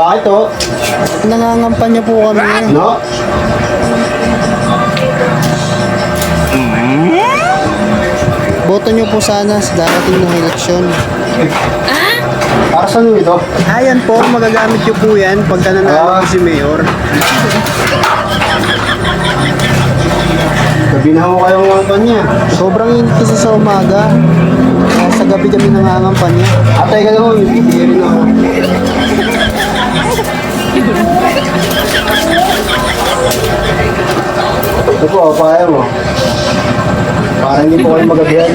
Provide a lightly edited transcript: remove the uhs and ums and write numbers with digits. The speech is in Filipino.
Bakit to? Nangangampanya po kami. No? Boto nyo po sana sa darating ng eleksyon. Para saan yung ito? Ayan po, magagamit nyo po yan pagka nanalo si Mayor. Gabi na ako kayong kampanya. Sobrang init kasi sa umaga. Kaya sa gabi kami nangangampanya. Atay ka lang, hindi rin ako. Ito po, paya mo. Parang hindi po kayo magabihan.